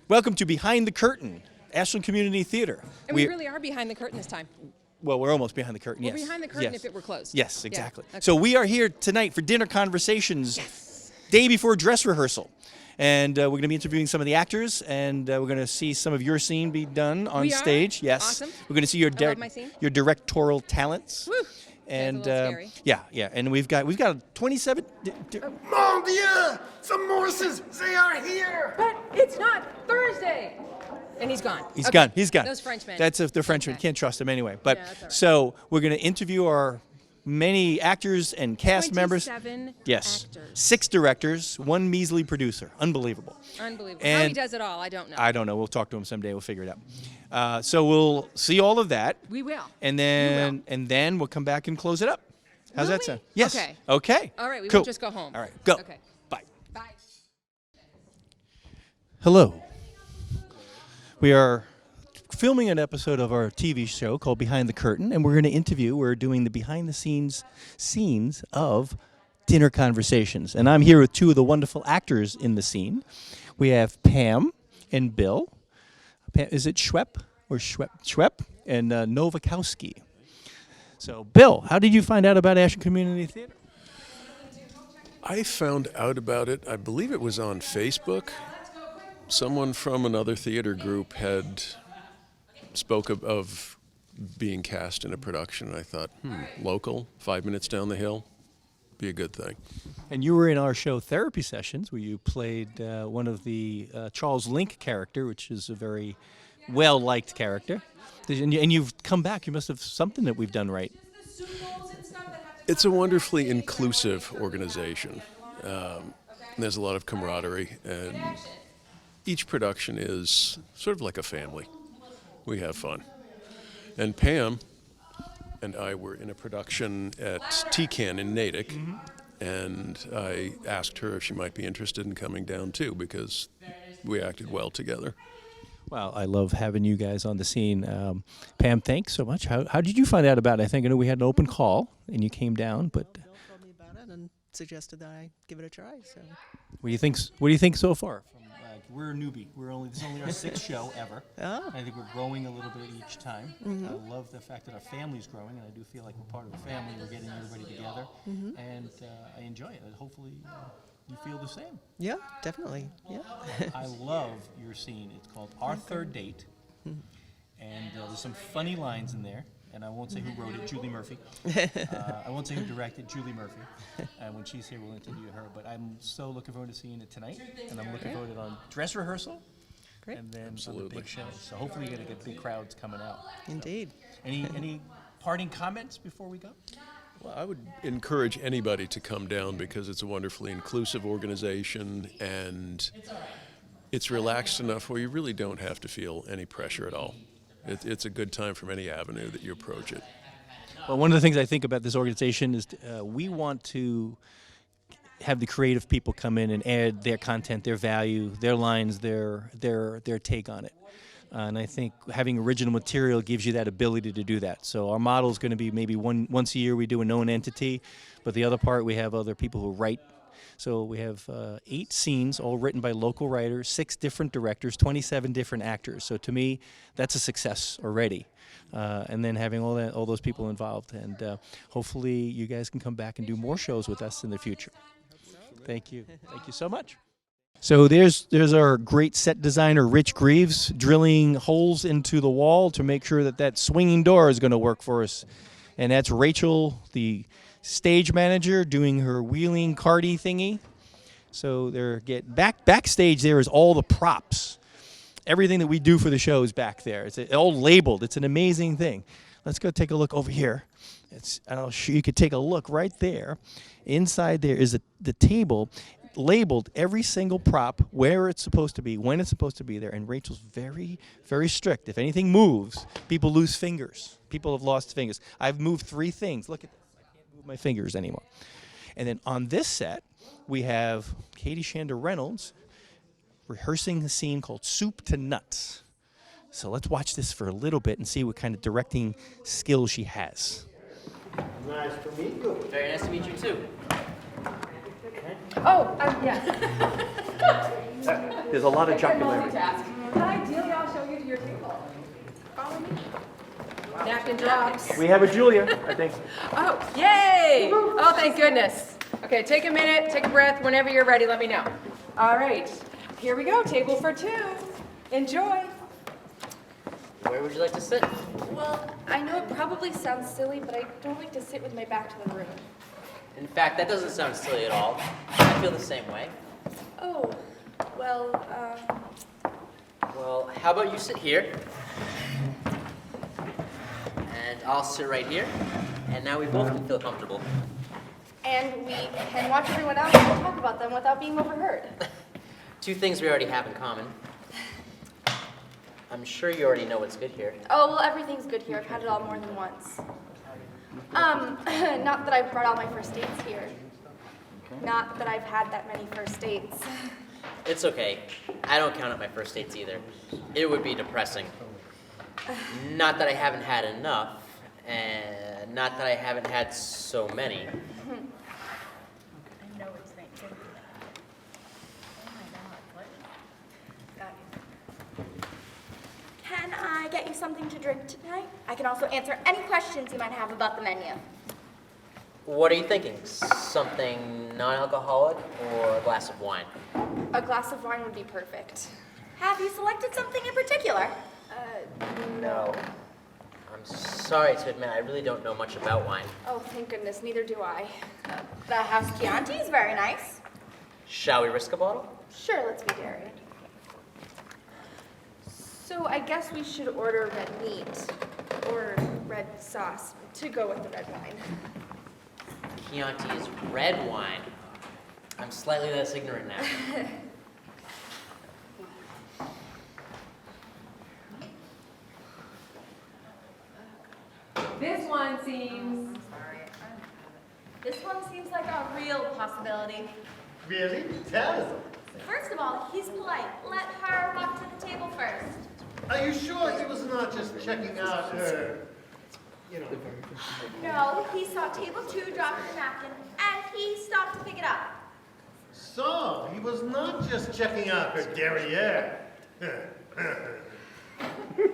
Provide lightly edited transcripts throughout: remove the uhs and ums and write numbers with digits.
Welcome to Behind the Curtain, Ashland Community Theater. And we really are behind the curtain this time. Well, we're almost behind the curtain, We're yes. behind the curtain yes. if it were closed. Yes, exactly. Yeah. Okay. So we are here tonight for dinner conversations, day before dress rehearstal. And we're going to be interviewing some of the actors, and we're going to see some of your scene be done on stage. Yes. Awesome. We're going to see your your directorial talents. Woo. And That's a little scary. yeah, and we've got 27. Mon Dieu! Some Morses, they are here! But it's not Thursday. And he's gone. He's Okay. gone. He's gone. Those Frenchmen. That's the Frenchman. Okay. Can't trust him anyway. But Yeah, that's all right. so we're going to interview our many actors and cast members. 27 Yes. actors. 6 directors, 1 measly producer. Unbelievable. Unbelievable. And How he does it all, I don't know. I don't know. We'll talk to him someday. We'll figure it out. So we'll see all of that. We will. And then we'll come back and close it up. How's Will that we? sound? Yes. Okay. Okay. All right, we cool. won't just go home. All right. Go. Okay. Bye. Bye. Hello. We are filming an episode of our TV show called Behind the Curtain, and we're doing the behind-the-scenes scenes of dinner conversations. And I'm here with 2 of the wonderful actors in the scene. We have Pam and Bill. Pam, is it Schwepp or Schwepp and Novakowski. So, Bill, how did you find out about Ashland Community Theater? I found out about it, I believe it was on Facebook. Someone from another theater group had spoke of being cast in a production, and I thought, local, 5 minutes down the hill, be a good thing. And you were in our show Therapy Sessions, where you played one of the Charles Link character, which is a very well-liked character. And you've come back. You must have something that we've done right. It's a wonderfully inclusive organization. There's a lot of camaraderie, and each production is sort of like a family. We have fun. And Pam and I were in a production at TCAN in Natick, and I asked her if she might be interested in coming down too, because we acted well together. Well, I love having you guys on the scene. Pam, thanks so much. How did you find out about it? I know we had an open call, and you came down, but Bill told me about it and suggested that I give it a try. So, what do you think so far? We're a newbie. This is only our 6th show ever. Oh. I think we're growing a little bit each time. I love the fact that our family's growing, and I do feel like we're part of a family. We're getting everybody together, and I enjoy it. And hopefully, you feel the same. yeah, definitely. Yeah. I love your scene. It's called Our Third Date, and there's some funny lines in there. And I won't say who wrote it, Julie Murphy. I won't say who directed, Julie Murphy. And when she's here, we'll interview her. But I'm so looking forward to seeing it tonight. And I'm looking forward to it on dress rehearsal. Great. And then on the Absolutely. big show. So hopefully you're going to get big crowds coming out. Indeed. Any parting comments before we go? Well, I would encourage anybody to come down because it's a wonderfully inclusive organization, and it's relaxed enough where you really don't have to feel any pressure at all. It's a good time from any avenue that you approach it. Well, one of the things I think about this organization is we want to have the creative people come in and add their content, their value, their lines, their take on it. And I think having original material gives you that ability to do that. So our model is going to be maybe once a year we do a known entity, but the other part we have other people who write. So we have 8 scenes, all written by local writers, 6 different directors, 27 different actors. So to me, that's a success already. And then having all those people involved, and hopefully you guys can come back and do more shows with us in the future. Thank you so much. So there's our great set designer, Rich Greaves, drilling holes into the wall to make sure that swinging door is going to work for us. And that's Rachel, the stage manager, doing her wheeling carty thingy. So they're backstage. There is all the props. Everything that we do for the show is back there. It's all labeled. It's an amazing thing. Let's go take a look over here. You could take a look right there. Inside there is the table labeled every single prop, where it's supposed to be, when it's supposed to be there. And Rachel's very, very strict. If anything moves, people lose fingers. People have lost fingers. I've moved 3 things. Look at this. I can't move my fingers anymore. And then on this set, we have Katy Shander-Reynolds rehearsing a scene called Soup to Nuts. So let's watch this for a little bit and see what kind of directing skills she has. Nice to meet you. Very nice to meet you too. Oh, yeah. There's a lot of jocularity. Multitask. Ideally, I'll show you to your table. Follow me. Napkin drops. We have a Julia, I think. Oh, yay! Oh, thank goodness. Okay, take a minute, take a breath. Whenever you're ready, let me know. All right, here we go. Table for two. Enjoy. Where would you like to sit? Well, I know it probably sounds silly, but I don't like to sit with my back to the room. In fact, that doesn't sound silly at all. I feel the same way. Oh, well, Well, how about you sit here? And I'll sit right here. And now we both can feel comfortable. and we can watch everyone else and talk about them without being overheard. Two things we already have in common. I'm sure you already know what's good here. Oh, well, everything's good here. I've had it all more than once. Not that I've brought all my first dates here. Not that I've had that many first dates. It's okay. I don't count up my first dates either. It would be depressing. Not that I haven't had enough, and not that I haven't had so many. Can I get you something to drink tonight? I can also answer any questions you might have about the menu. What are you thinking? Something non-alcoholic or a glass of wine? A glass of wine would be perfect. Have you selected something in particular? No. I'm sorry to admit, I really don't know much about wine. Oh, thank goodness, neither do I. The house Chianti is very nice. Shall we risk a bottle? Sure, let's be daring. So I guess we should order red meat or red sauce to go with the red wine. Chianti is red wine. I'm slightly less ignorant now. This one seems... This one seems like a real possibility. Really? Tell us. First of all, he's polite. Let her walk to the table first. Are you sure he was not just checking out her, No, he saw table 2 drop the napkin, and he stopped to pick it up. So, he was not just checking out her derriere.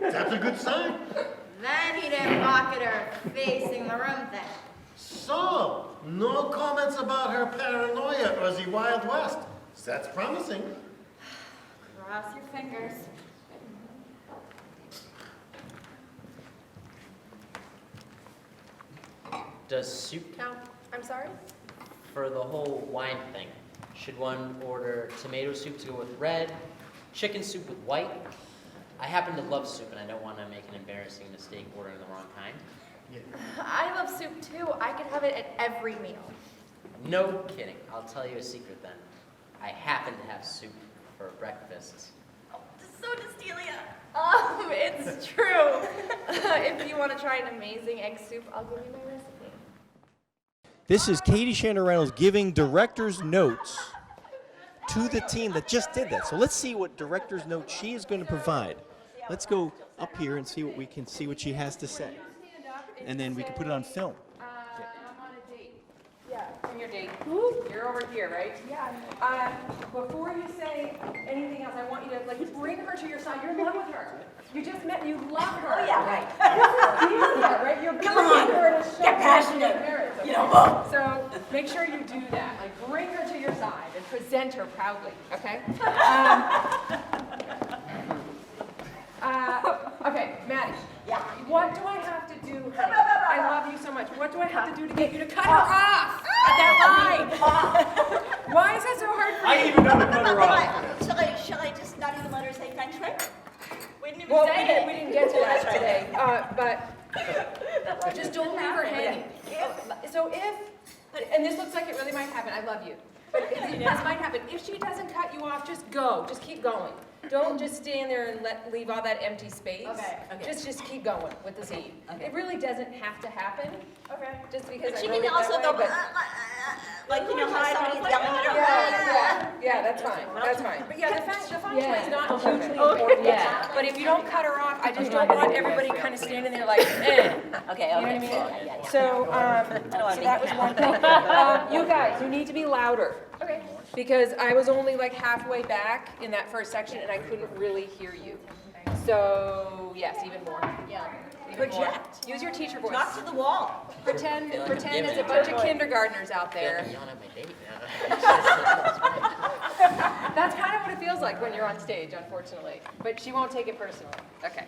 That's a good sign. Then he didn't walk at her facing the room thing. So, no comments about her paranoia or the Wild West. That's promising. Cross your fingers. Does soup count I'm sorry? for the whole wine thing? Should one order tomato soup to go with red, chicken soup with white? I happen to love soup and I don't want to make an embarrassing mistake ordering the wrong kind. I love soup too. I could have it at every meal. No kidding. I'll tell you a secret then. I happen to have soup for breakfast. Oh, so does Delia. It's true. If you want to try an amazing egg soup, I'll give you my recipe. This is Katy Shander-Reynolds giving director's notes to the team that just did that. So let's see what director's note she is going to provide. Let's go up here and see what we can see what she has to say. And then we can put it on film. I'm on a date. Yeah, from your date. You're over here, right? Yeah. Before you say anything else, I want you to bring her to your side. You're in love with her. You just met. You love her. Oh, yeah, right. This is Delia, right? You're Come on. bringing her to show Get her passionate. marriage, okay? You know, So make sure you do that. Bring her to your side and present her proudly. Okay. Okay, Maddie. Yeah. What do I have to do, honey? I love you so much. What do I have to do to get you to cut her off at that line? Why is that so hard for you? I even know to cut her off. Shall I just not even let her say French fry? We didn't even Well, say we it. didn't get to that today, but just don't leave her hanging. And this looks like it really might happen. I love you. But this might happen. If she doesn't cut you off, just go. Just keep going. Don't just stand there and leave all that empty space. Okay. Just keep going with the scene. Okay. It really doesn't have to happen. Okay. Just because But I she wrote can it also that way, go, but- like, how somebody's yelling at her. Yeah. Yeah, that's fine. That's fine. But yeah, the feng shui is not hugely important. Yeah. But if you don't cut her off, I just don't want everybody kind of standing there like, eh. Okay, You know what I mean? yeah. So, so that was one thing. You guys, you need to be louder. Okay. Because I was only like halfway back in that first section and I couldn't really hear you. So, yes, even more. Yeah. Even more. Project. Use your teacher voice. Talk to the wall. Pretend I'm it's giving a it bunch of kindergartners out I feel like there. I'm yelling at my date now. That's kind of what it feels like when you're on stage, unfortunately. But she won't take it personally. Okay.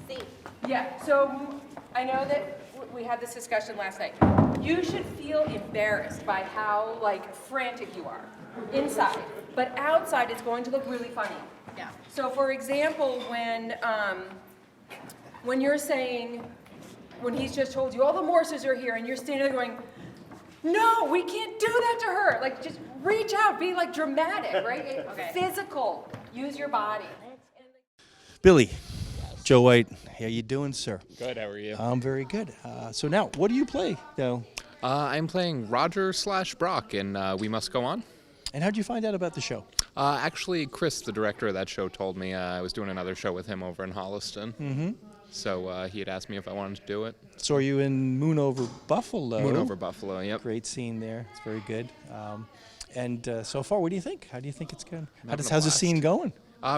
See. Yeah, so I know that we had this discussion last night. You should feel embarrassed by how, like, frantic you are inside. But outside, it's going to look really funny. Yeah. So, for example, when you're saying, when he's just told you all the Morses are here, and you're standing there going, no, we can't do that to her. Like, just reach out, be like dramatic, right? Okay. Physical. Use your body. Billy, Joe White, how you doing, sir? Good, how are you? I'm very good. So now, what do you play? I'm playing Roger / Brock in We Must Go On. And how'd you find out about the show? Actually, Chris, the director of that show, told me I was doing another show with him over in Holliston. Mm-hmm. So he had asked me if I wanted to do it. Saw you in Moon Over Buffalo. Moon Over Buffalo, yep. Great scene there. It's very good. And so far, what do you think? How do you think it's going? Having a How's the blast. scene going?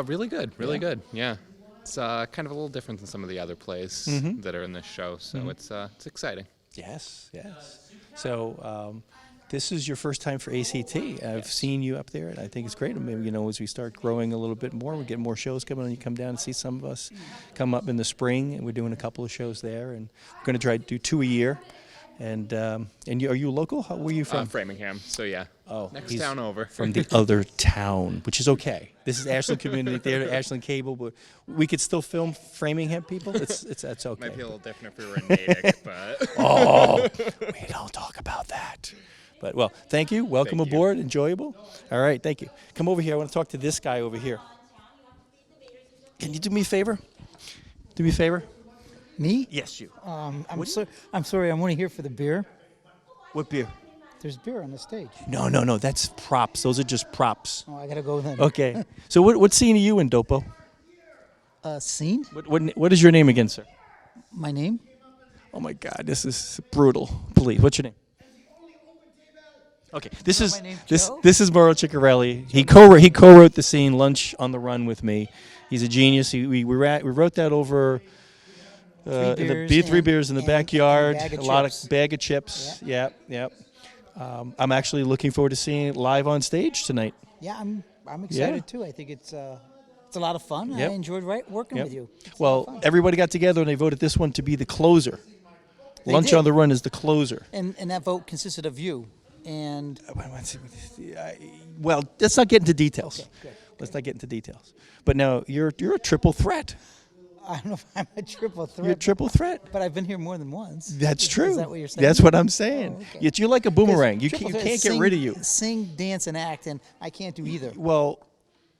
Really good, really Yeah. good, yeah. It's kind of a little different than some of the other plays that are in this show, so it's exciting. Yes, yes. So this is your first time for ACT. I've seen you up there, and I think it's great. Maybe, as we start growing a little bit more, we get more shows coming on. You come down and see some of us come up in the spring, and we're doing a couple of shows there, and we're going to try to do 2 a year. And are you local? Where are you from? Framingham, so yeah. Oh, Next he's town over. from the other town, which is okay. This is Ashland Community Theater, Ashland Cable, but we could still film Framingham people. That's okay. Might be a little different if we were in Natick, but... Oh, we don't talk about that. But, well, thank you. Welcome Thank you. aboard. Enjoyable. All right, thank you. Come over here. I want to talk to this guy over here. Can you do me a favor? Do me a favor? Me? Yes, you. I'm sorry. I'm only here for the beer. What beer? There's beer on the stage. No. That's props. Those are just props. Oh, I gotta go then. Okay. So what scene are you in, Dopo? Scene? What is your name again, sir? My name? Oh, my God. This is brutal. Please, what's your name? Okay, this is my name's this Joe? this is Mauro Ciccarelli. He co-wrote the scene "Lunch on the Run" with me. He's a genius. We wrote that over three beers in the and backyard. a lot chips. of bag of chips. Yep. I'm actually looking forward to seeing it live on stage tonight. Yeah, I'm excited too. I think it's a lot of fun. Yep. I enjoyed working Yep. with you. It's a lot of Well, fun. everybody got together and they voted this one to be the closer. They Lunch did. on the Run is the closer. and that vote consisted of you and Well, let's not get into details. Okay, good. Let's not get into details. But now you're a triple threat. I don't know if I'm a triple threat. You're a triple threat. But I've been here more than once. That's true. Is that what you're saying? That's what I'm saying. Oh, okay. Yet you're like a boomerang. You Triple can't threat get is rid of you. Sing, dance, and act, and I can't do either. Well,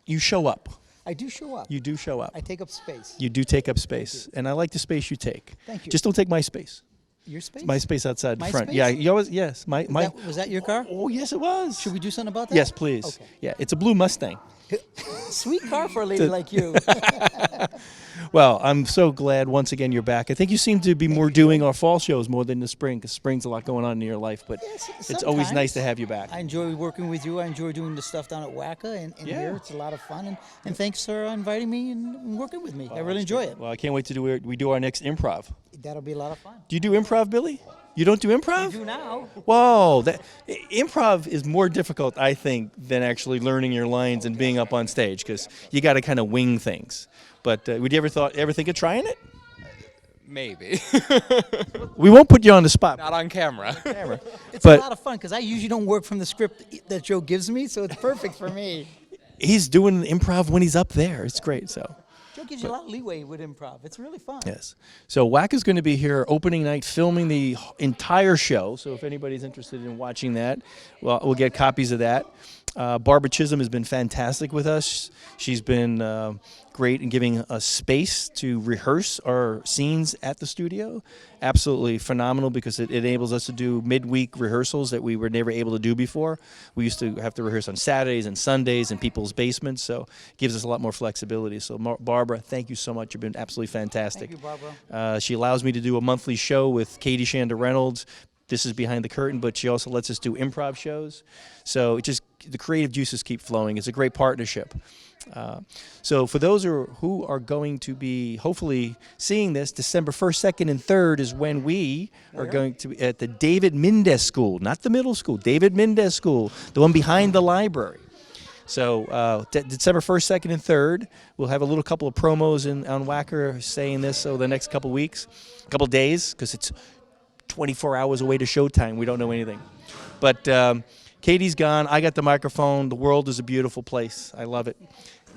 you show up. I do show up. You do show up. I take up space. You do take up space, and I like the space you take. Thank you. Just don't take my space. Your space? My space outside the My front. space? Yeah, you always yes. My Was that your car? Oh yes, it was. Should we do something about that? Yes, please. Okay. Yeah, it's a blue Mustang. Sweet car for a lady like you. Well, I'm so glad once again you're back. I think you seem to be more doing our fall shows more than the spring, because spring's a lot going on in your life. But Yes, it's always nice sometimes. to have you back. I enjoy working with you. I enjoy doing the stuff down at WACA and Yeah. here. It's a lot of fun. And thanks for inviting me and working with me. I really enjoy it. Well, I can't wait to do our next improv. That'll be a lot of fun. Do you do improv, Billy? You don't do improv? I do now. Whoa, improv is more difficult, I think, than actually learning your lines and being up on stage, because you got to kind of wing things. But would you ever think of trying it? Maybe. We won't put you on the spot. Not on camera. It's But- a lot of fun because I usually don't work from the script that Joe gives me, so it's perfect for me. He's doing improv when he's up there. It's great. So Joe gives you a lot of leeway with improv. It's really fun. yes. So WAC is going to be here opening night, filming the entire show. So if anybody's interested in watching that, well, we'll get copies of that. Barbara Chisholm has been fantastic with us. She's been great in giving us space to rehearse our scenes at the studio. Absolutely phenomenal, because it enables us to do midweek rehearsals that we were never able to do before. We used to have to rehearse on Saturdays and Sundays in people's basements, so it gives us a lot more flexibility. So Barbara, thank you so much. You've been absolutely fantastic. Thank you, Barbara. She allows me to do a monthly show with Katy, Shander-Reynolds. This is behind the curtain, but she also lets us do improv shows. So it just, the creative juices keep flowing. It's a great partnership. So for those who are going to be hopefully seeing this, December 1st, 2nd, and 3rd is when we are going to be at the David Mindess School, not the middle school, David Mindess School, the one behind the library. So December 1st, 2nd, and 3rd, we'll have a little couple of promos on Whacker saying this over the next couple weeks, couple days, because it's 24 hours away to showtime. We don't know anything. But Katy's gone. I got the microphone. The world is a beautiful place. I love it.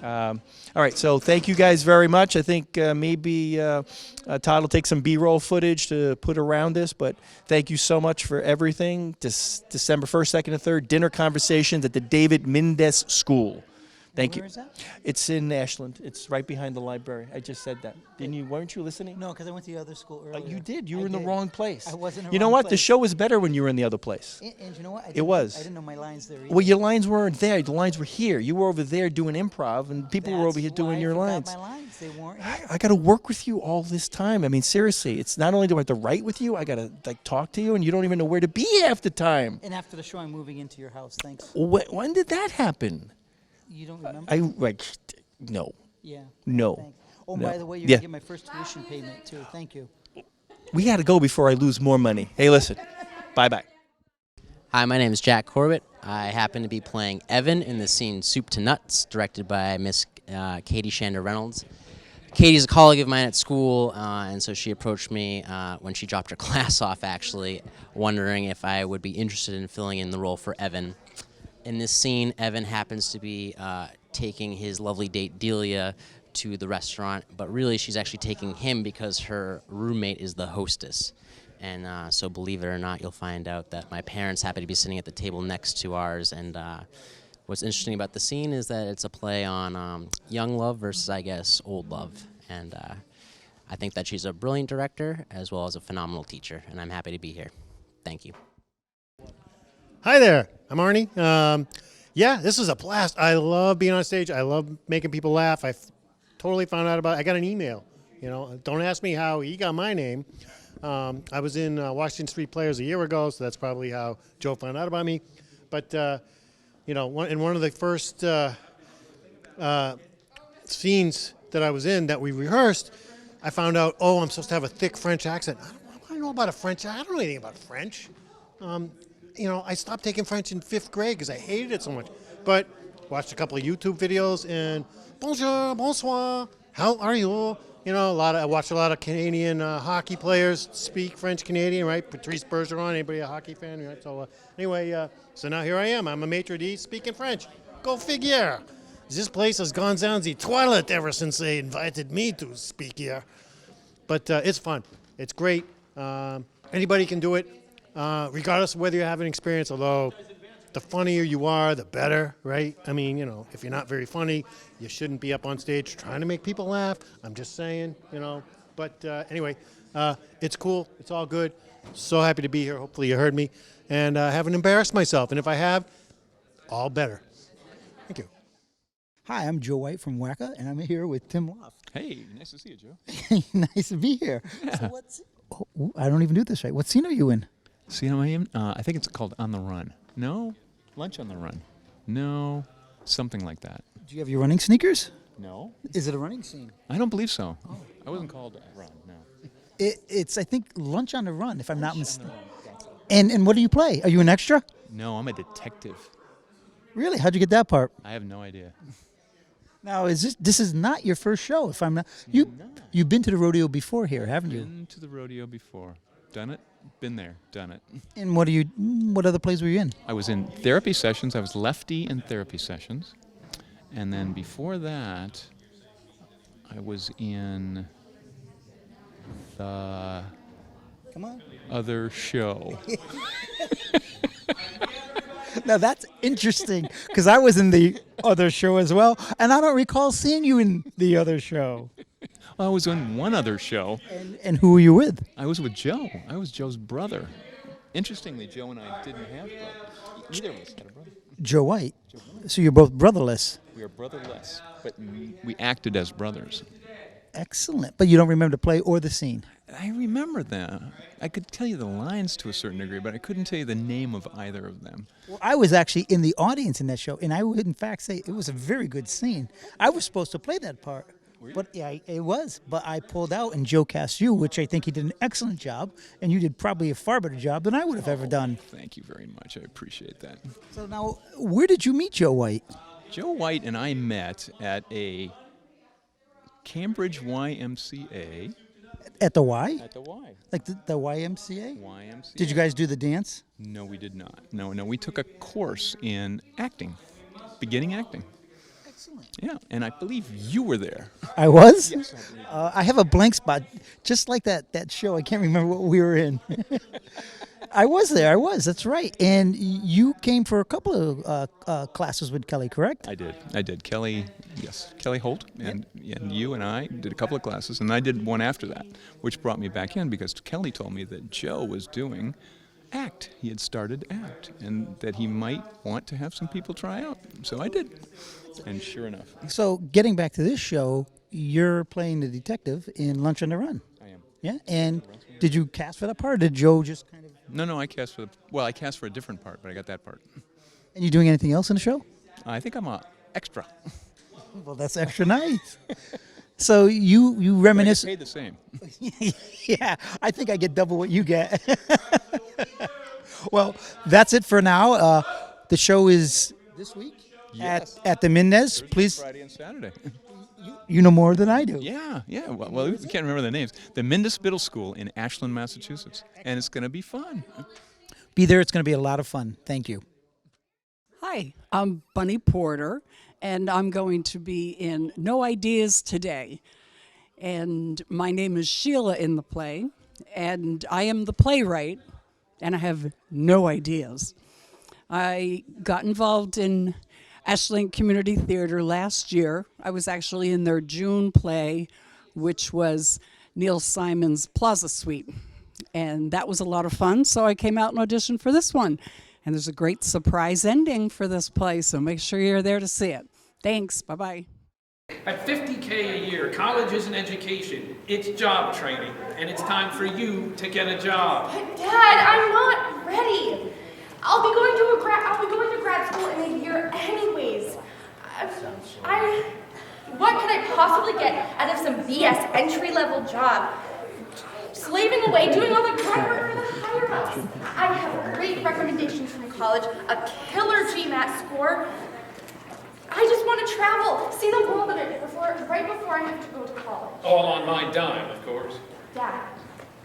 All right, so thank you guys very much. I think maybe Todd will take some B-roll footage to put around this, but thank you so much for everything. December 1st, 2nd, and 3rd, dinner conversations at the David Mindess School. Thank you. Where is that? It's in Ashland. It's right behind the library. I just said that. Didn't you? Weren't you listening? No, because I went to the other school earlier. You did. You were I in the did. wrong place. I was in the You know wrong what? The place. show was better when you were in the other place. And you know what? It was. I didn't know my lines there either. Well, your lines weren't there. The lines were here. You were over there doing improv, and people were over here doing your lines. My lines. They weren't here. I got to work with you all this time. I mean, seriously, it's not only do I have to write with you, I got to talk to you, and you don't even know where to be half the time. And after the show, I'm moving into your house. Thanks. When did that happen? You don't remember? No. Yeah. No. Thanks. Oh, No. by the way, you're Yeah. going to get my first tuition payment, too. Thank you. We got to go before I lose more money. Hey, listen. Bye-bye. Hi, my name is Jack Corbett. I happen to be playing Evan in the scene Soup to Nuts, directed by Miss Katy Shander-Reynolds. Katy's a colleague of mine at school, and so she approached me when she dropped her class off, actually, wondering if I would be interested in filling in the role for Evan. In this scene, Evan happens to be taking his lovely date Delia to the restaurant, but really she's actually taking him because her roommate is the hostess. And so believe it or not, you'll find out that my parents happen to be sitting at the table next to ours. And what's interesting about the scene is that it's a play on young love versus, I guess, old love. And I think that she's a brilliant director as well as a phenomenal teacher, and I'm happy to be here. Thank you. Hi there, I'm Arnie. Yeah, this is a blast. I love being on stage. I love making people laugh. Totally found out about it. I got an email. You know, don't ask me how he got my name. I was in Washington Street Players a year ago, so that's probably how Joe found out about me. But, you know, in one of the first scenes that I was in that we rehearsed, I found out, oh, I'm supposed to have a thick French accent. I don't know about a French. I don't know anything about French. You know, I stopped taking French in 5th grade because I hated it so much. But watched a couple of YouTube videos and bonjour, bonsoir, how are you? You know, I watched a lot of Canadian hockey players speak French Canadian, right? Patrice Bergeron, anybody a hockey fan, right? So anyway, so now here I am. I'm a maitre d' speaking French. Go figure. This place has gone down the toilet ever since they invited me to speak here. But it's fun. It's great. Anybody can do it. Regardless of whether you have an experience, although the funnier you are, the better, right? I mean, you know, if you're not very funny, you shouldn't be up on stage trying to make people laugh. I'm just saying, you know. But anyway, it's cool. It's all good. So happy to be here. Hopefully you heard me. And I haven't embarrassed myself. And if I have, all better. Thank you. Hi, I'm Joe White from Wacka, and I'm here with Tim Loft. Hey, nice to see you, Joe. Nice to be here. So I don't even do this right. What scene are you in? See how I am? I think it's called On the Run. No? Lunch on the Run. No? Something like that. Do you have your running sneakers? No. Is it a running scene? I don't believe so. Oh. I wasn't called Run, no. It's, I think, Lunch on the Run, if I'm not mistaken. And what do you play? Are you an extra? No, I'm a detective. Really? How'd you get that part? I have no idea. Now, this is not your first show, if I'm not... You've been to the rodeo before here, haven't you? Been to the rodeo before. Done it. Been there. Done it. And what other plays were you in? I was in therapy sessions. I was lefty in therapy sessions. And then before that, I was in the Come on. other show. Now that's interesting because I was in the other show as well, and I don't recall seeing you in the other show. I was on one other show. And who were you with? I was with Joe. I was Joe's brother. Interestingly, Joe and I didn't have brothers. Neither of us had a brother. Joe White. So you're both brotherless. We are brotherless, but we acted as brothers. Excellent. But you don't remember the play or the scene? I remember that. I could tell you the lines to a certain degree, but I couldn't tell you the name of either of them. Well, I was actually in the audience in that show, and I would in fact say it was a very good scene. I was supposed to play that part. But yeah, it was. But I pulled out, and Joe cast you, which I think he did an excellent job, and you did probably a far better job than I would have ever done. Thank you very much. I appreciate that. So now, where did you meet Joe White? Joe White and I met at a Cambridge YMCA. At the Y? At the Y. Like the YMCA? YMCA. Did you guys do the dance? No, we did not. No, we took a course in acting, beginning acting. Excellent. Yeah, and I believe you were there. I was? Yes. I have a blank spot, just like that show. I can't remember what we were in. I was there. I was. That's right. And you came for a couple of classes with Kelly, correct? I did. Kelly, yes. Kelly Holt and you and I did a couple of classes, and I did one after that, which brought me back in because Kelly told me that Joe was doing ACT. He had started ACT, and that he might want to have some people try out. So I did. And sure enough. So getting back to this show, you're playing the detective in Lunch on the Run. I am. Yeah? And did you cast for that part, or did Joe just kind of... No, I cast for I cast for a different part, but I got that part. And you doing anything else in the show? I think I'm a extra. Well, that's extra nice. So you reminisce... I get paid the same. Yeah, I think I get double what you get. Well, that's it for now. The show is this week at the Mindess. Please, Friday and Saturday. You know more than I do. Yeah. Well, we can't remember the names. The Mindess School in Ashland, Massachusetts, and it's going to be fun. Be there. It's going to be a lot of fun. Thank you. Hi, I'm Bunny Porter, and I'm going to be in No Ideas Today. And my name is Sheila in the play, and I am the playwright, and I have no ideas. I got involved in Ashland Community Theater last year. I was actually in their June play, which was Neil Simon's Plaza Suite. And that was a lot of fun, so I came out and auditioned for this one. And there's a great surprise ending for this play, so make sure you're there to see it. Thanks, bye-bye. At $50K a year, college isn't education, it's job training, and it's time for you to get a job. But Dad, I'm not ready. I'll be going to grad school in a year anyways. What could I possibly get out of some BS entry-level job? Slaving away, doing all the grunt work for the higher-ups. I have great recommendations from college, a killer GMAT score. I just want to travel, see the world of it right before I have to go to college. All on my dime, of course. Dad,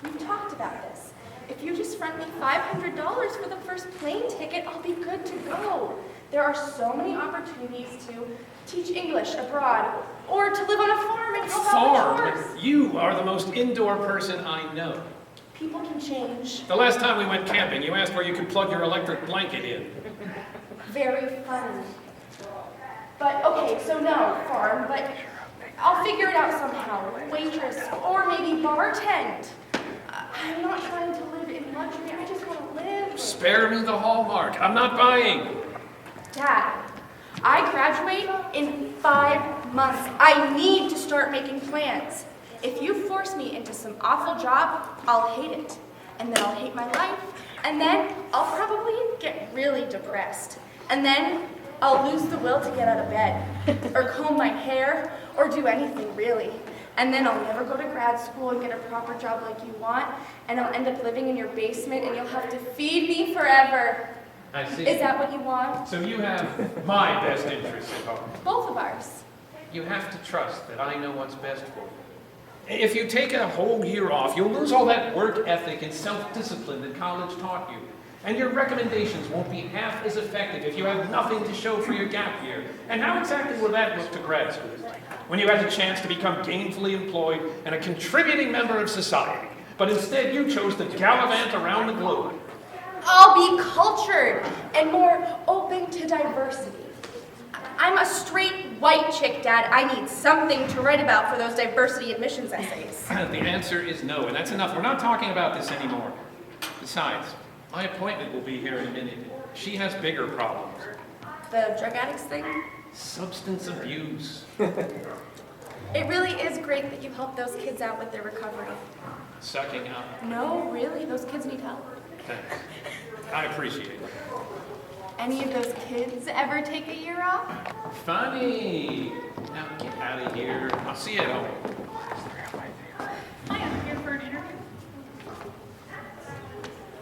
we've talked about this. If you just front me $500 for the first plane ticket, I'll be good to go. There are so many opportunities to teach English abroad, or to live on a farm and help out with chores. You are the most indoor person I know. People can change. The last time we went camping, you asked where you could plug your electric blanket in. Very fun. But, okay, so no, farm, but I'll figure it out somehow. Waitress, or maybe bartend. I'm not trying to live in luxury, I just want to live. Spare me the hallmark. I'm not buying. Dad, I graduate in 5 months. I need to start making plans. If you force me into some awful job, I'll hate it. And then I'll hate my life. And then I'll probably get really depressed. And then I'll lose the will to get out of bed, or comb my hair, or do anything really. And then I'll never go to grad school and get a proper job like you want, and I'll end up living in your basement and you'll have to feed me forever. I see. Is that what you want? So you have my best interests at heart. Both of ours. You have to trust that I know what's best for you. If you take a whole year off, you'll lose all that work ethic and self-discipline that college taught you. And your recommendations won't be half as effective if you have nothing to show for your gap year. And how exactly will that look to grad school, when you had the chance to become gainfully employed and a contributing member of society, but instead you chose to gallivant around the globe? I'll be cultured and more open to diversity. I'm a straight white chick, Dad. I need something to write about for those diversity admissions essays. The answer is no, and that's enough. We're not talking about this anymore. Besides, my appointment will be here in a minute. She has bigger problems. The drug addicts thing? Substance abuse. It really is great that you help those kids out with their recovery. Sucking up. No, really, those kids need help. Thanks. I appreciate it. Any of those kids ever take a year off? Funny. Now get out of here. I'll see you at home. Hi, I'm here for an interview.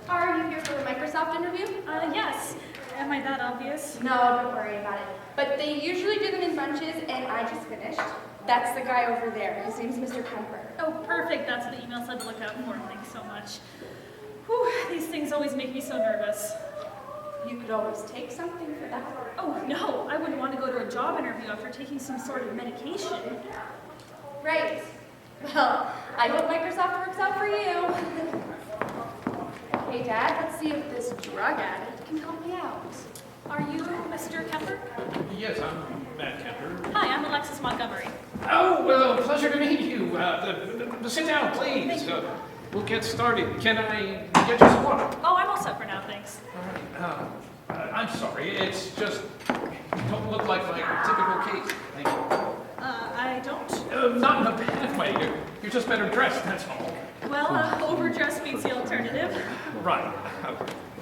Are you here for the Microsoft interview? Yes. Am I that obvious? No, don't worry about it. But they usually do them in bunches, and I just finished. That's the guy over there. His name's Mr. Kemper. Oh, perfect. That's what the email said to look out for. Thanks so much. Whew, these things always make me so nervous. You could always take something for that. Oh, no. I wouldn't want to go to a job interview after taking some sort of medication. Right. Well, I hope Microsoft works out for you. Hey, Dad, let's see if this drug addict can help me out. Are you Mr. Kemper? Yes, I'm Matt Kemper. Hi, I'm Alexis Montgomery. Oh, well, pleasure to meet you. Sit down, please. We'll get started. Can I get you some water? Oh, I'm all set for now, thanks. All right. I'm sorry. It's just, you don't look like my typical Katy. Thank you. I don't? Not in a bad way. You're just better dressed, that's all. Well, overdressed beats the alternative. Right.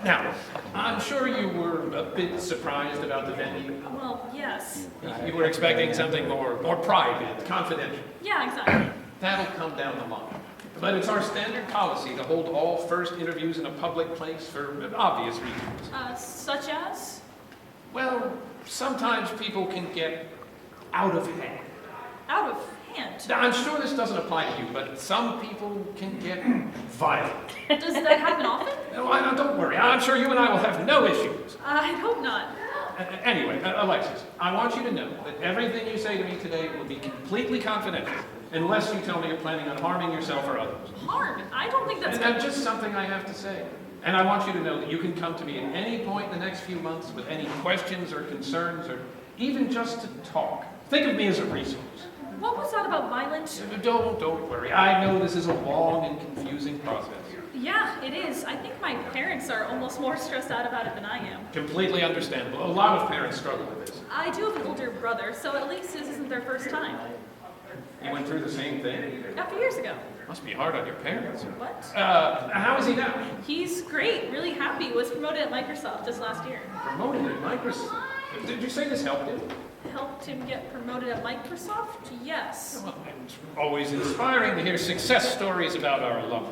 Now, I'm sure you were a bit surprised about the venue. Well, yes. You were expecting something more private, confidential. Yeah, exactly. That'll come down the line. But it's our standard policy to hold all first interviews in a public place for obvious reasons. Such as? Well, sometimes people can get out of hand. Out of hand? Now, I'm sure this doesn't apply to you, but some people can get violent. Does that happen often? No, don't worry. I'm sure you and I will have no issues. I hope not. Anyway, Alexis, I want you to know that everything you say to me today will be completely confidential, unless you tell me you're planning on harming yourself or others. Harm? I don't think that's And that's just something I have to say. And I want you to know that you can come to me at any point in the next few months with any questions or concerns, or even just to talk. Think of me as a resource. What was that about violence? Don't worry. I know this is a long and confusing process. Yeah, it is. I think my parents are almost more stressed out about it than I am. Completely understandable. A lot of parents struggle with this. I do have an older brother, so at least this isn't their first time. You went through the same thing? A few years ago. Must be hard on your parents. What? How is he now? He's great, really happy. Was promoted at Microsoft just last year. Promoted at Microsoft? Did you say this helped him? Helped him get promoted at Microsoft? Yes. Well, it's always inspiring to hear success stories about our alumni.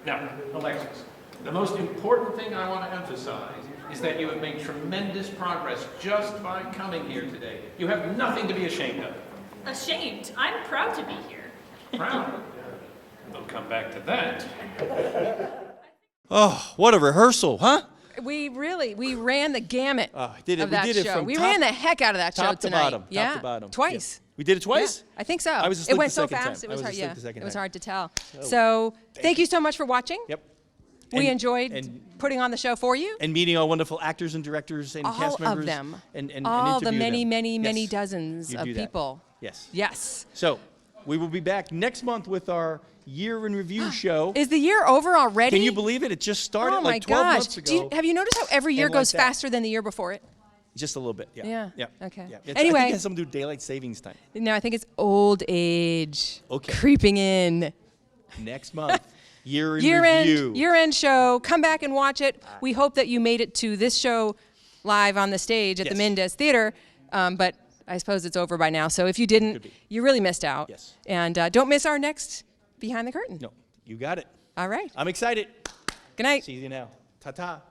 Now, Alexis, the most important thing I want to emphasize is that you have made tremendous progress just by coming here today. You have nothing to be ashamed of. Ashamed? I'm proud to be here. Proud? We'll come back to that. Oh, what a rehearsal, huh? We ran the gamut of we that did it show. from We top- ran the heck out of that show top to tonight. bottom, yeah, top to bottom. twice. Yeah. We did it twice? Yeah, I think so. I was it asleep went the so second fast. time. It was I was hard. asleep Yeah, the second it was time. hard to tell. So, So thank you so much for watching. Yep. We And- enjoyed and- putting on the show for you. And meeting all wonderful actors and directors and All cast members. of them. And all the interview many, them. many Yes. dozens You of do that. people. Yes. Yes. So we will be back next month with our year in review show. Is the year over already? Can you believe it? It just started oh my like 12 gosh. months ago. Have you noticed how every year And like goes that. faster than the year before it? Just a little bit, yeah. Yeah. Yeah. Okay. Yeah. I Anyway. think it has something to do with daylight savings time. No, I think it's old age. Okay. Creeping in. Next month, year in Year-end, review. year-end show. Come back and watch it. We hope that you made it to this show live on the stage at the Mindess Theater, but I suppose it's over by now. So if you didn't, you really missed out. Yes. And don't miss our next Behind the Curtain. No, you got it. All right. I'm excited. Good night. See you now. Ta-ta.